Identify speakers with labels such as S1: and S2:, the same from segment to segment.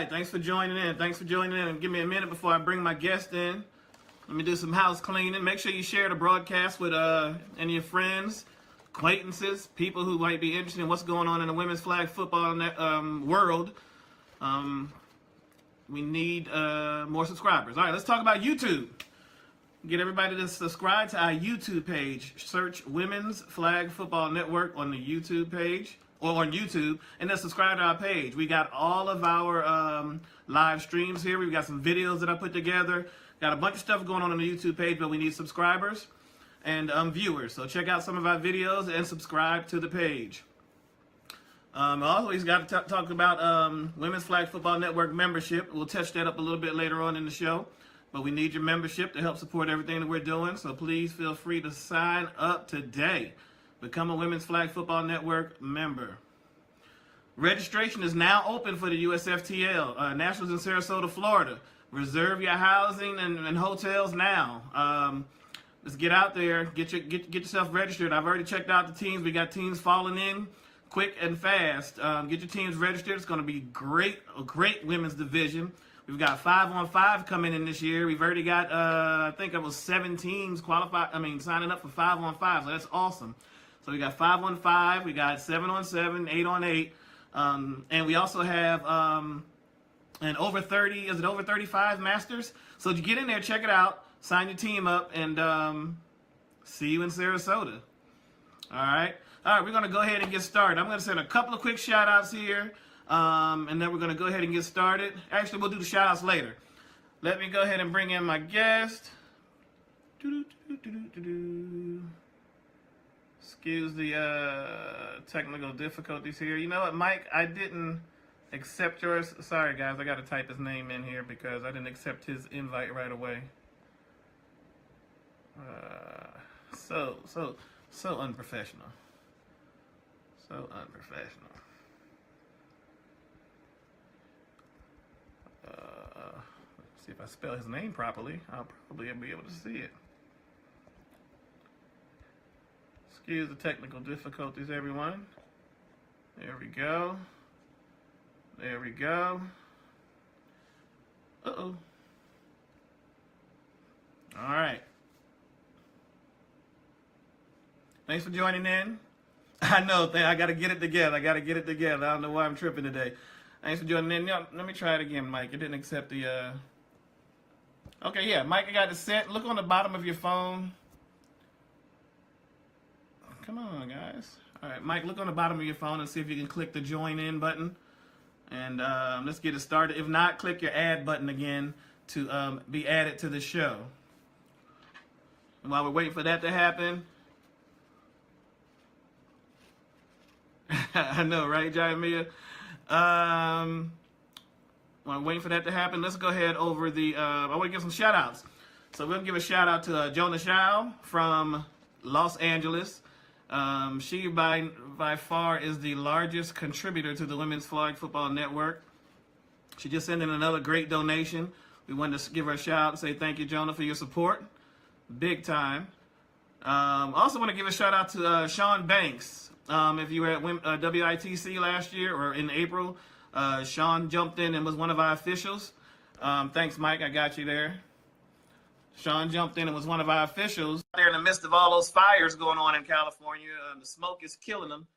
S1: right, thanks for joining in. Thanks for joining in. Give me a minute before I bring my guest in. Let me do some house cleaning. Make sure you share the broadcast with any of your friends, acquaintances, people who might be interested in what's going on in the women's flag football world. We need more subscribers. All right, let's talk about YouTube. Get everybody to subscribe to our YouTube page. Search Women's Flag Football Network on the YouTube page, or on YouTube, and then subscribe to our page. We got all of our live streams here. We've got some videos that I put together. Got a bunch of stuff going on the YouTube page, but we need subscribers and viewers. So check out some of our videos and subscribe to the page. Always got to talk about Women's Flag Football Network membership. We'll touch that up a little bit later on in the show. But we need your membership to help support everything that we're doing. So please feel free to sign up today. Become a Women's Flag Football Network member. Registration is now open for the USFTL. Nationals in Sarasota, Florida. Reserve your housing and hotels now. Let's get out there. Get yourself registered. I've already checked out the teams. We got teams falling in quick and fast. Get your teams registered. It's going to be a great women's division. We've got 5-on-5 coming in this year. We've already got, I think it was 7 teams signing up for 5-on-5. So that's awesome. So we got 5-on-5, we got 7-on-7, 8-on-8, and we also have an over 30. Is it over 35 Masters? So you get in there, check it out, sign your team up, and see you in Sarasota. All right, we're gonna go ahead and get started. I'm gonna send a couple of quick shout outs here. And then we're going to go ahead and get started. Actually, we'll do the shout-outs later. Let me go ahead and bring in my guest. Excuse the technical difficulties here. You know what, Mike? I didn't accept yours. Sorry, guys. I got to type his name in here because I didn't accept his invite right away. So unprofessional. So unprofessional. Let's see if I spell his name properly. I'll probably be able to see it. Excuse the technical difficulties, everyone. There we go. There we go. Uh-oh. All right. Thanks for joining in. I know, I got to get it together. I don't know why I'm tripping today. Thanks for joining in. Let me try it again, Mike. It didn't accept the, Okay, yeah, Mike, I got it set. Look on the bottom of your phone. Come on, guys. All right, Mike, look on the bottom of your phone and see if you can click the join in button. And let's get it started. If not, click your add button again to be added to the show. And while we're waiting for that to happen, I know, right, Jaya? While waiting for that to happen, let's go ahead over the, I want to give some shout outs. So we're going to give a shout out to Jonah Shao from Los Angeles. She by far is the largest contributor to the Women's Flag Football Network. She just sent in another great donation. We wanted to give her a shout out and say thank you, Jonah, for your support. Big time. Also want to give a shout out to Sean Banks. If you were at WITC last year or in April, Sean jumped in and was one of our officials. Thanks, Mike. I got you there. Sean jumped in and was one of our officials. There in the midst of all those fires going on in California, the smoke is killing them.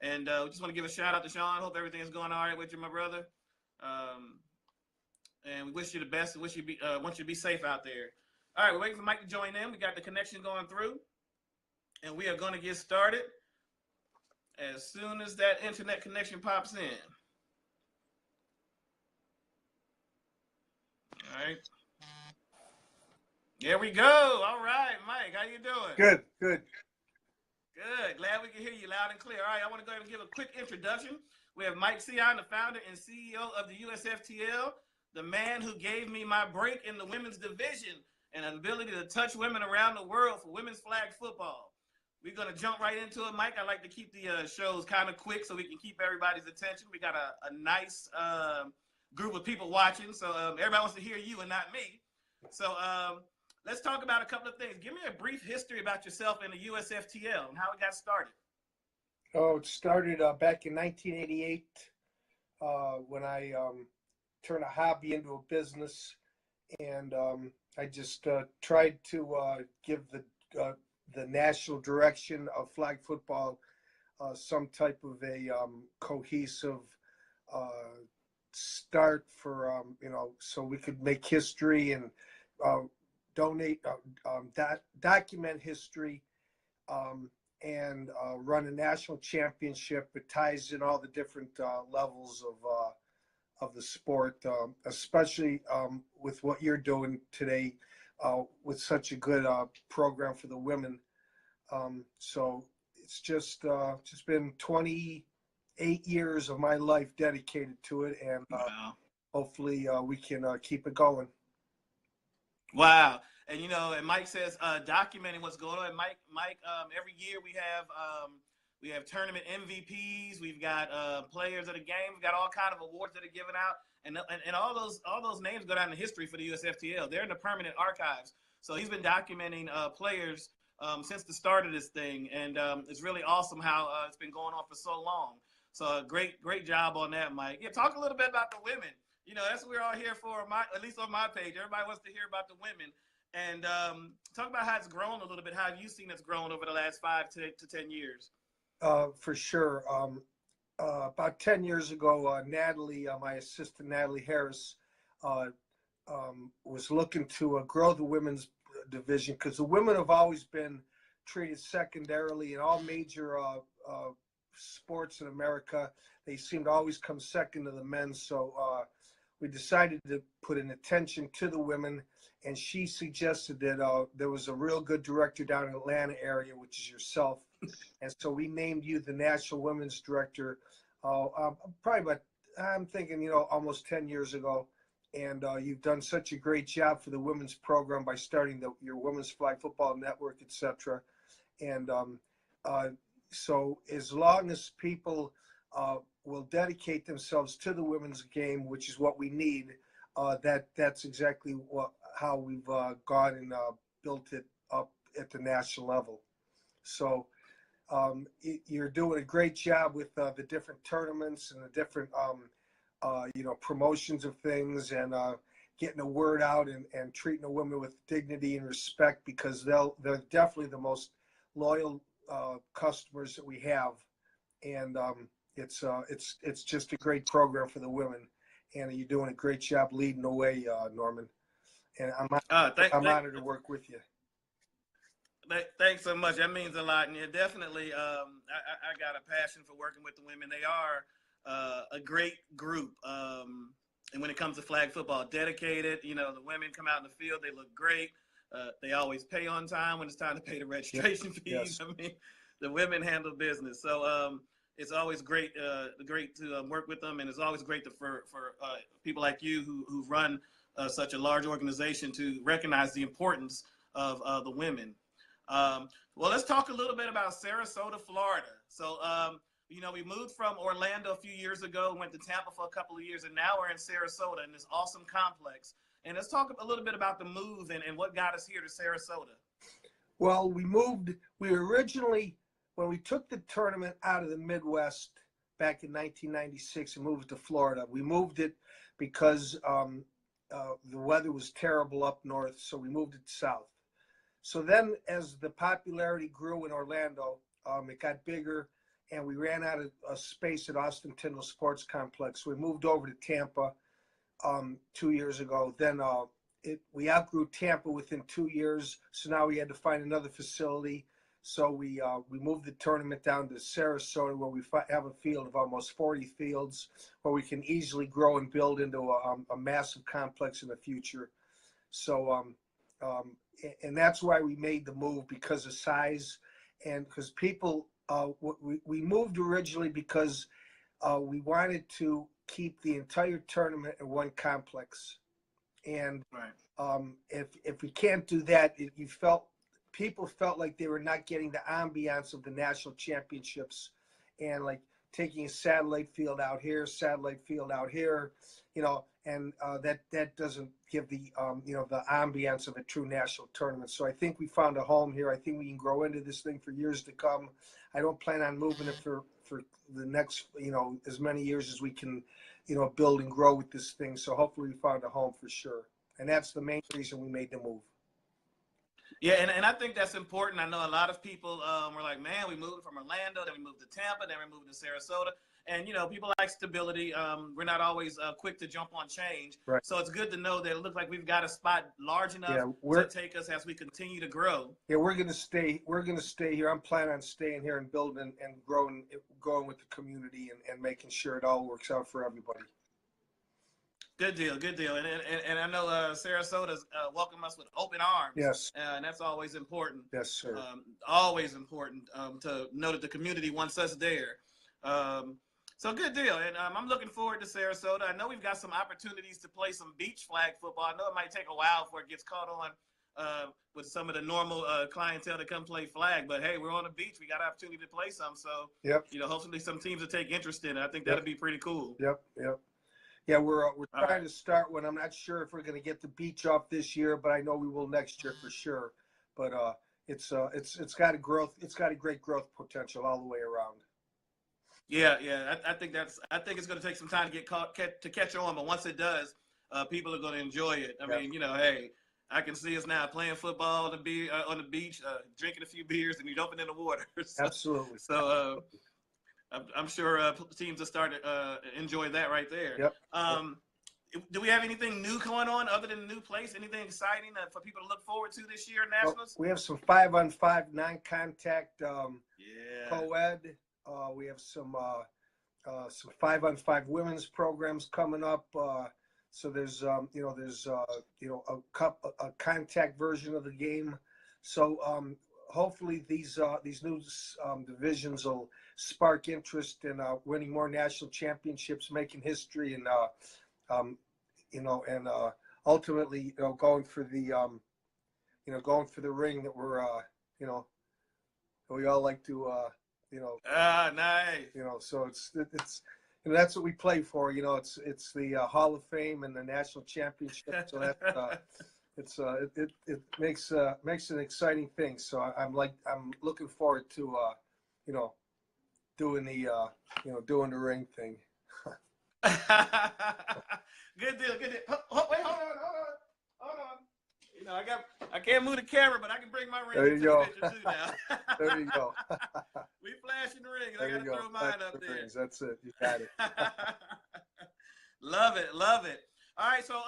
S1: And we just want to give a shout out to Sean. Hope everything is going all right with you, my brother. And we wish you the best and want you to be safe out there. All right, we're waiting for Mike to join in. We got the connection going through. And we are going to get started as soon as that internet connection pops in. All right. There we go. All right, Mike, how you doing?
S2: Good.
S1: Good. Glad we can hear you loud and clear. All right, I want to go ahead and give a quick introduction. We have Mike Cihon, the founder and CEO of the USFTL, the man who gave me my break in the women's division and an ability to touch women around the world for women's flag football. We're going to jump right into it, Mike. I like to keep the shows kind of quick so we can keep everybody's attention. We got a nice group of people watching, so everybody wants to hear you and not me. So let's talk about a couple of things. Give me a brief history about yourself and the USFTL and how it got started.
S2: Oh, it started back in 1988 when I turn a hobby into a business, and I just tried to give the national direction of flag football some type of a cohesive start for so we could make history and donate, document history, and run a national championship. It ties in all the different levels of the sport, especially with what you're doing today with such a good program for the women. So it's just been 28 years of my life dedicated to it, and
S1: Wow.
S2: hopefully we can keep it going.
S1: Wow. And and Mike says documenting what's going on. Mike, every year we have tournament MVPs. We've got players of the game. We've got all kind of awards that are given out, and all those names go down in history for the USFTL. They're in the permanent archives. So he's been documenting players since the start of this thing, and it's really awesome how it's been going on for so long. So great job on that, Mike. Yeah, talk a little bit about the women. That's what we're all here for. At least on my page, everybody wants to hear about the women. And talk about how it's grown a little bit. How have you seen it's grown over the last 5 to 10 years?
S2: For sure. About 10 years ago, Natalie, my assistant, Natalie Harris, was looking to grow the women's division, because the women have always been treated secondarily in all major sports in America. They seem to always come second to the men. So we decided to put an attention to the women, and she suggested that there was a real good director down in the Atlanta area, which is yourself. And so we named you the National Women's Director I'm thinking, almost 10 years ago. And you've done such a great job for the women's program by starting your Women's Flag Football Network, etc. And so as long as people will dedicate themselves to the women's game, which is what we need, that's exactly how we've gone and built it up at the national level. So you're doing a great job with the different tournaments and the different promotions of things, and getting the word out, and treating the women with dignity and respect, because they're definitely the most loyal customers that we have. And it's just a great program for the women, and you're doing a great job leading the way, Norman. And I'm honored to work with you.
S1: Thanks so much. That means a lot. And yeah, definitely, I got a passion for working with the women. They are a great group. And when it comes to flag football, dedicated. The women come out in the field. They look great. They always pay on time when it's time to pay the registration fees.
S2: Yes.
S1: I mean, the women handle business. So it's always great to work with them. And it's always great for people like you who run such a large organization to recognize the importance of the women. Well, let's talk a little bit about Sarasota, Florida. So, we moved from Orlando a few years ago, went to Tampa for a couple of years, and now we're in Sarasota in this awesome complex. And let's talk a little bit about the move and what got us here to Sarasota.
S2: Well, we originally, when we took the tournament out of the Midwest back in 1996 and moved to Florida, we moved it because the weather was terrible up north, so we moved it south. So then as the popularity grew in Orlando, it got bigger, and we ran out of space at Austin Tyndall Sports Complex. So we moved over to Tampa 2 years ago. Then we outgrew Tampa within 2 years, so now we had to find another facility. So we moved the tournament down to Sarasota, where we have a field of almost 40 fields, where we can easily grow and build into a massive complex in the future. So and that's why we made the move, because of size, and because people, we moved originally because we wanted to keep the entire tournament in one complex. And
S1: right.
S2: If we can't do that, people felt like they were not getting the ambiance of the national championships, and like taking a satellite field out here, and that doesn't give the the ambiance of a true national tournament. So I think we found a home here. I think we can grow into this thing for years to come. I don't plan on moving it for for the next, as many years as we can, build and grow with this thing. So hopefully we found a home for sure. And that's the main reason we made the move.
S1: Yeah, and I think that's important. I know a lot of people were like, man, we moved from Orlando, then we moved to Tampa, then we moved to Sarasota. And, people like stability. We're not always quick to jump on change.
S2: Right.
S1: So it's good to know that it looks like we've got a spot large enough to take us as we continue to grow.
S2: Yeah, we're going to stay. We're going to stay here. I'm planning on staying here and building and growing with the community and making sure it all works out for everybody.
S1: Good deal, good deal. And I know Sarasota's welcome us with open arms.
S2: Yes.
S1: And that's always important.
S2: Yes, sir.
S1: Always important to know that the community wants us there. So good deal. And I'm looking forward to Sarasota. I know we've got some opportunities to play some beach flag football. I know it might take a while before it gets caught on with some of the normal clientele to come play flag. But, hey, we're on the beach. We got an opportunity to play some. So,
S2: yep.
S1: Hopefully some teams will take interest in it. I think that'll be pretty cool.
S2: Yep. Yeah, we're trying to start one. I'm not sure if we're going to get the beach off this year, but I know we will next year for sure. But it's got a growth. It's got a great growth potential all the way around.
S1: Yeah. I think it's going to take some time to catch on, but once it does, people are going to enjoy it. I mean, hey, I can see us now playing football on the beach, drinking a few beers, and you dumping in the water.
S2: Absolutely.
S1: So. I'm sure teams will start to enjoy that right there.
S2: Yep.
S1: Do we have anything new going on other than the new place? Anything exciting for people to look forward to this year at Nationals?
S2: Well, we have some 5-on-5 non-contact co-ed. We have some 5-on-5 women's programs coming up. So there's a contact version of the game. So hopefully these new divisions will spark interest in winning more national championships, making history, and ultimately going for the ring that we're we all like to
S1: nice.
S2: So it's that's what we play for. It's the Hall of Fame and the national championship. So that it makes an exciting thing. So I'm looking forward to doing the ring thing.
S1: Good deal. Wait, hold on. I can't move the camera, but I can bring my ring
S2: there you
S1: into
S2: go.
S1: the picture too now.
S2: There you go.
S1: We flashing the ring.
S2: There
S1: I got to throw mine up there.
S2: Rings. That's it. You got it.
S1: Love it. All right, so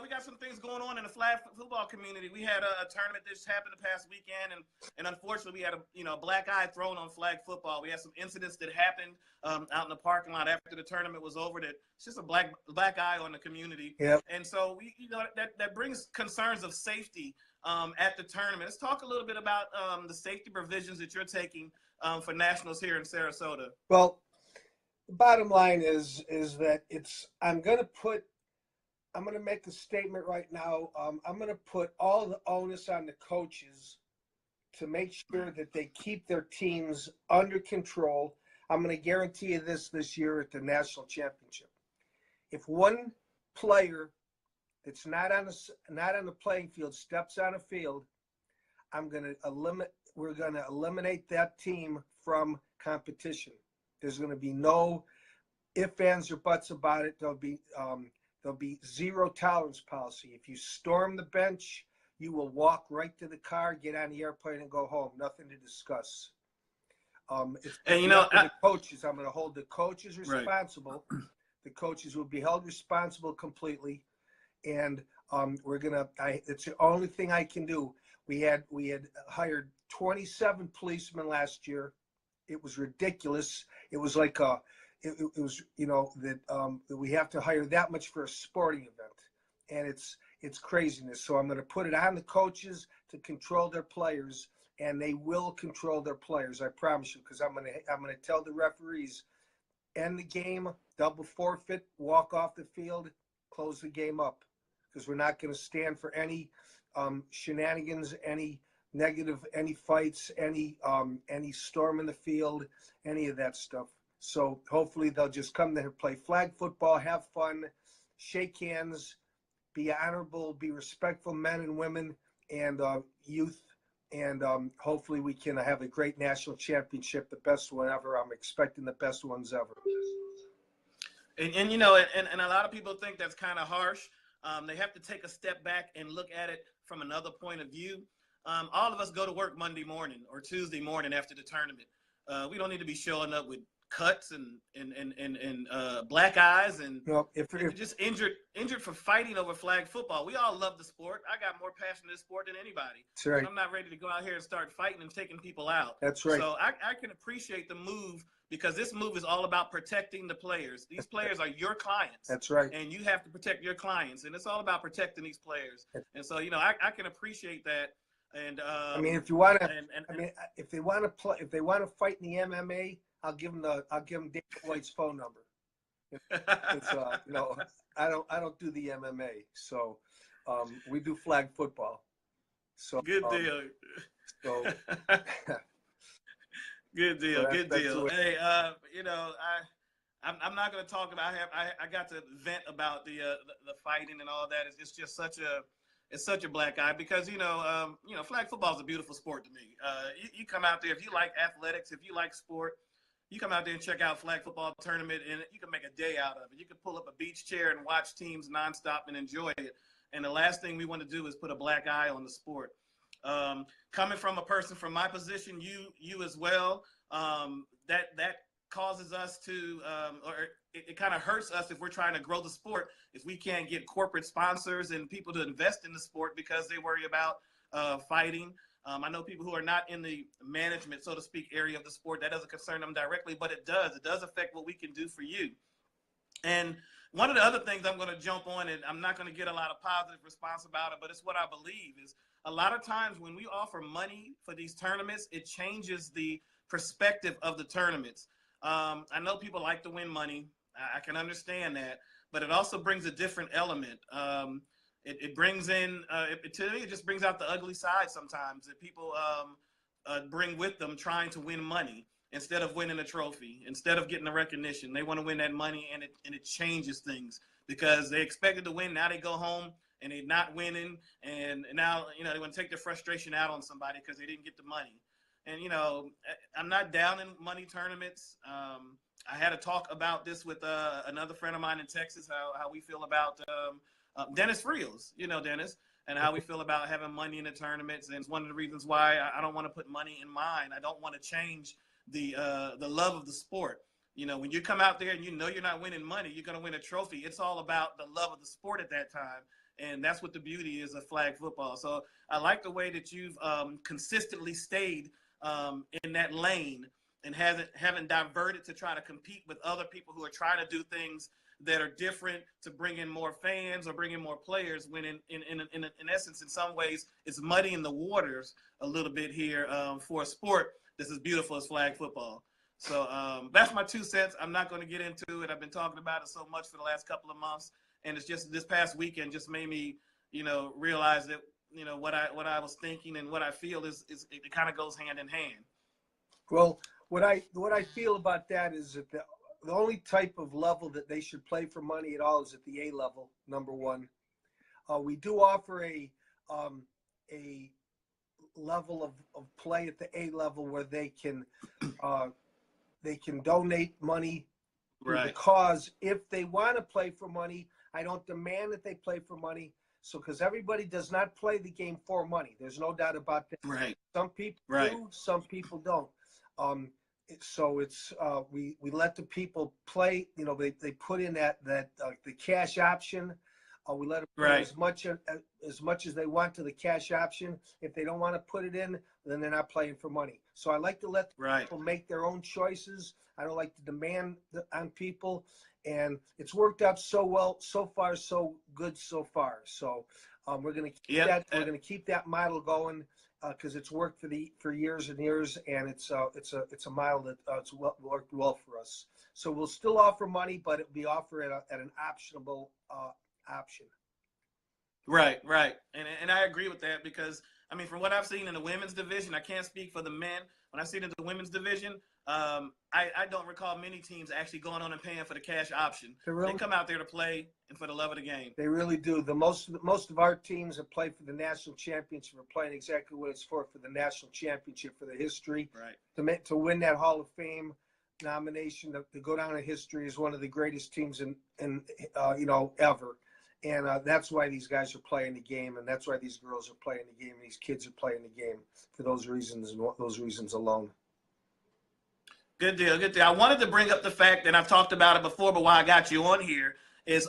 S1: we got some things going on in the flag football community. We had a tournament that just happened the past weekend, and unfortunately, we had a black eye thrown on flag football. We had some incidents that happened out in the parking lot after the tournament was over. That it's just a black eye on the community.
S2: Yep.
S1: And so that brings concerns of safety at the tournament. Let's talk a little bit about the safety provisions that you're taking for Nationals here in Sarasota.
S2: Well, the bottom line is that I'm going to make a statement right now. I'm going to put all the onus on the coaches to make sure that they keep their teams under control. I'm going to guarantee you this year at the national championship. If one player that's not on the playing field steps on a field, we're going to eliminate that team from competition. There's going to be no ifs, ands, or buts about it. There'll be zero tolerance policy. If you storm the bench, you will walk right to the car, get on the airplane, and go home. Nothing to discuss. The coaches. I'm going to hold the coaches responsible. Right. The coaches will be held responsible completely, and it's the only thing I can do. We had hired 27 policemen last year. It was ridiculous. It was like that we have to hire that much for a sporting event, and it's craziness. So I'm going to put it on the coaches to control their players, and they will control their players. I promise you, because I'm going to tell the referees, end the game, double forfeit, walk off the field, close the game up, because we're not going to stand for any shenanigans, any negative, any fights, any storm in the field, any of that stuff. So hopefully they'll just come there, play flag football, have fun, shake hands, be honorable, be respectful men and women and youth and hopefully we can have a great national championship, the best one ever. I'm expecting the best ones ever.
S1: And you know, and a lot of people think that's kind of harsh. They have to take a step back and look at it from another point of view. All of us go to work Monday morning or Tuesday morning after the tournament. We don't need to be showing up with cuts and black eyes and
S2: if
S1: just injured for fighting over flag football. We all love the sport. I got more passion in this sport than anybody.
S2: That's right.
S1: I'm not ready to go out here and start fighting and taking people out.
S2: That's right.
S1: So I can appreciate the move, because this move is all about protecting the players. These players are your clients.
S2: That's right.
S1: And you have to protect your clients, and it's all about protecting these players. And so, you know, I can appreciate that. And
S2: I mean, if you want to, if they want to play, if they want to fight in the MMA, I'll give them David White's phone number. You know, I don't do the MMA, so we do flag football. So
S1: good deal.
S2: So
S1: good deal.
S2: So
S1: good deal. Hey, you know, I'm not going to talk about. I got to vent about the fighting and all that. It's just such a black eye, because you know, flag football is a beautiful sport to me. You come out there, if you like athletics, if you like sport, you come out there and check out flag football tournament, and you can make a day out of it. You can pull up a beach chair and watch teams nonstop and enjoy it. And the last thing we want to do is put a black eye on the sport. Coming from a person from my position, you as well, that causes us to, or it kind of hurts us if we're trying to grow the sport, if we can't get corporate sponsors and people to invest in the sport because they worry about fighting. I know people who are not in the management, so to speak, area of the sport. That doesn't concern them directly, but it does. It does affect what we can do for you. And one of the other things I'm going to jump on, and I'm not going to get a lot of positive response about it, but it's what I believe is a lot of times when we offer money for these tournaments, it changes the perspective of the tournaments. I know people like to win money. I can understand that, but it also brings a different element. It brings in, to me, it just brings out the ugly side sometimes that people bring with them trying to win money instead of winning a trophy, instead of getting the recognition. They want to win that money, and it changes things because they expected to win. Now they go home and they're not winning, and now, you know, they want to take their frustration out on somebody because they didn't get the money. And, you know, I'm not down in money tournaments. I had a talk about this with another friend of mine in Texas, how we feel about Dennis Friels, you know, Dennis, and how we feel about having money in the tournaments. And it's one of the reasons why I don't want to put money in mine. I don't want to change the love of the sport. You know, when you come out there and you know you're not winning money, you're going to win a trophy. It's all about the love of the sport at that time. And that's what the beauty is of flag football. So I like the way that you've consistently stayed in that lane and haven't diverted to try to compete with other people who are trying to do things that are different to bring in more fans or bring in more players, when in essence, in some ways, it's muddying the waters a little bit here for a sport that's as beautiful as flag football. So that's my 2 cents. I'm not going to get into it. I've been talking about it so much for the last couple of months, and it's just this past weekend just made me, you know, realize that, you know, what I was thinking and what I feel is it kind of goes hand in hand.
S2: Well, what I feel about that is that the only type of level that they should play for money at all is at the A level, number one. We do offer a level of play at the A level where they can donate money to the cause if they want to play for money. I don't demand that they play for money. So, because everybody does not play the game for money. There's no doubt about that.
S1: Right.
S2: Some people do, some people don't. So it's we let the people play. You know, they put in that the cash option. We let them put as much as they want to the cash option. If they don't want to put it in, then they're not playing for money. So I like to let people make their own choices. I don't like to demand on people, and it's worked out so well so far, so good so far. So we're going to keep that. We're going to keep that model going because it's worked for years and years, and it's a model that it's worked well for us. So we'll still offer money, but it'll be offered at an optionable option.
S1: Right. And I agree with that because, I mean, from what I've seen in the women's division, I can't speak for the men. When I've seen in the women's division, I don't recall many teams actually going on and paying for the cash option. They come out there to play and for the love of the game.
S2: They really do. Most of our teams that play for the national championship are playing exactly what it's for the national championship, for the history.
S1: Right.
S2: To win that Hall of Fame nomination, to go down in history as one of the greatest teams in ever. And that's why these guys are playing the game, and that's why these girls are playing the game, and these kids are playing the game for those reasons and those reasons alone.
S1: Good deal, good deal. I wanted to bring up the fact, and I've talked about it before, but why I got you on here is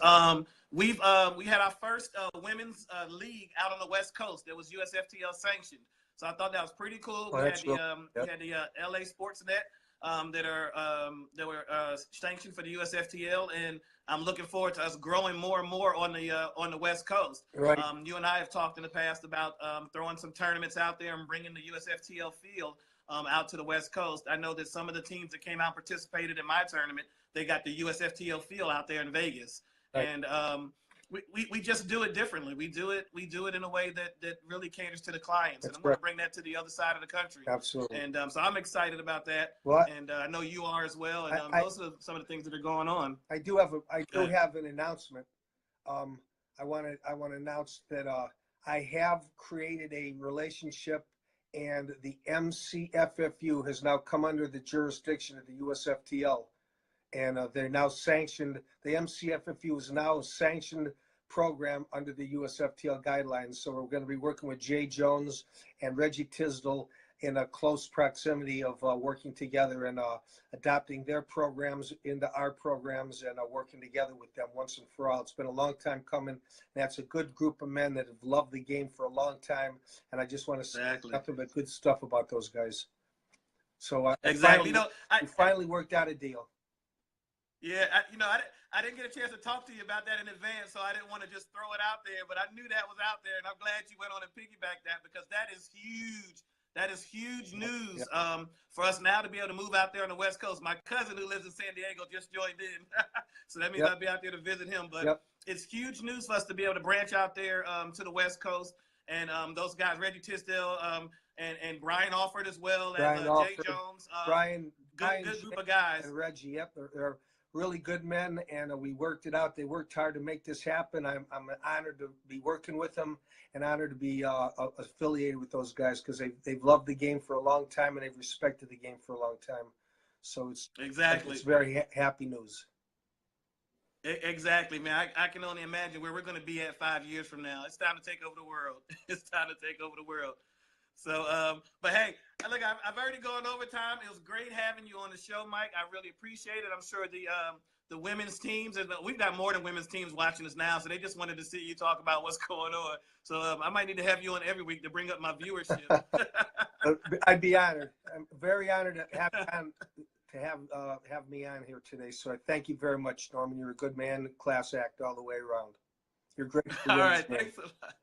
S1: we had our first women's league out on the West Coast. It was USFTL sanctioned, so I thought that was pretty cool. We had the LA Sportsnet that were sanctioned for the USFTL, and I'm looking forward to us growing more and more on the West Coast.
S2: Right.
S1: You and I have talked in the past about throwing some tournaments out there and bringing the USFTL field out to the West Coast. I know that some of the teams that came out and participated in my tournament, they got the USFTL field out there in Vegas. Right. And we just do it differently. We do it in a way that really caters to the clients. That's and I'm going to bring that to the other side of the country.
S2: Absolutely.
S1: And so I'm excited about that. And I know you are as well. And those are some of the things that are going on.
S2: I do have an announcement. I want to announce that I have created a relationship, and the MCFFU has now come under the jurisdiction of the USFTL. And they're now sanctioned. The MCFFU is now a sanctioned program under the USFTL guidelines. So we're going to be working with Jay Jones and Reggie Tisdall in a close proximity of working together and adopting their programs into our programs and working together with them once and for all. It's been a long time coming. That's a good group of men that have loved the game for a long time. And I just want to say nothing but good stuff about those guys. So we finally worked out a deal.
S1: Yeah, I didn't get a chance to talk to you about that in advance, so I didn't want to just throw it out there, but I knew that was out there, and I'm glad you went on and piggybacked that, because that is huge. That is huge news for us now to be able to move out there on the West Coast. My cousin who lives in San Diego just joined in, so that means I'll be out there to visit him. But it's huge news for us to be able to branch out there to the West Coast, and those guys, Reggie Tisdale and Brian Alford as well, and Jay Jones.
S2: Brian,
S1: good group of guys.
S2: And Reggie, they're really good men, and we worked it out. They worked hard to make this happen. I'm honored to be working with them and honored to be affiliated with those guys, because they've loved the game for a long time and they've respected the game for a long time. So it's very happy news.
S1: Exactly, man. I can only imagine where we're going to be at 5 years from now. It's time to take over the world. It's time to take over the world. So, but hey, look, I've already gone overtime. It was great having you on the show, Mike. I really appreciate it. I'm sure the women's teams, we've got more than women's teams watching us now, so they just wanted to see you talk about what's going on. So I might need to have you on every week to bring up my viewership.
S2: I'd be honored. I'm very honored to have me on here today. So I thank you very much, Norman. You're a good man, class act all the way around. You're great.
S1: All right, thanks a lot.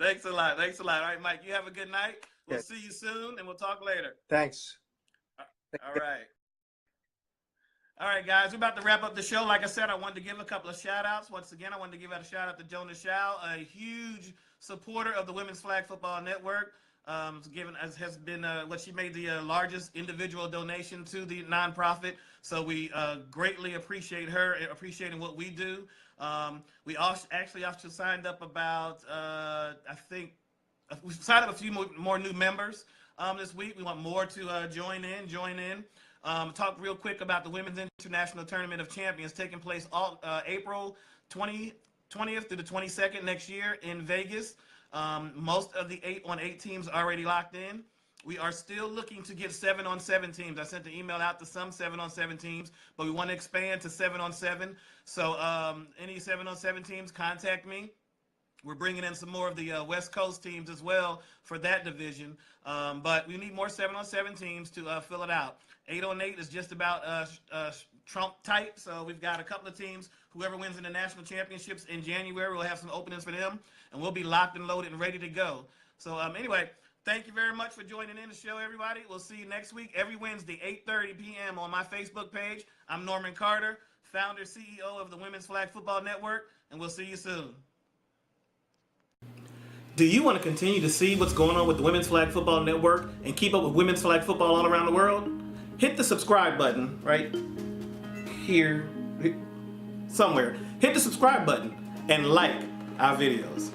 S1: Thanks a lot. Thanks a lot. All right, Mike, you have a good night. We'll see you soon, and we'll talk later.
S2: Thanks.
S1: All right. All right, guys, we're about to wrap up the show. Like I said, I wanted to give a couple of shout-outs. Once again, I wanted to give out a shout-out to Jonah Schau, a huge supporter of the Women's Flag Football Network. Has been what she made the largest individual donation to the nonprofit. So we greatly appreciate her and appreciating what we do. We also signed up about we signed up a few more new members this week. We want more to join in. Talk real quick about the Women's International Tournament of Champions taking place April 20th through the 22nd next year in Vegas. Most of the 8-on-8 teams are already locked in. We are still looking to get 7-on-7 teams. I sent the email out to some 7-on-7 teams, but we want to expand to 7-on-7. So any 7-on-7 teams, contact me. We're bringing in some more of the West Coast teams as well for that division. But we need more 7-on-7 teams to fill it out. 8-on-8 is just about Trump type. So we've got a couple of teams. Whoever wins in the national championships in January, we'll have some openings for them, and we'll be locked and loaded and ready to go. So anyway, thank you very much for joining in the show, everybody. We'll see you next week, every Wednesday, 8:30 p.m. on my Facebook page. I'm Norman Carter, founder, CEO of the Women's Flag Football Network, and we'll see you soon. Do you want to continue to see what's going on with the Women's Flag Football Network and keep up with women's flag football all around the world? hit the subscribe button right here, somewhere. Hit the subscribe button and like our videos.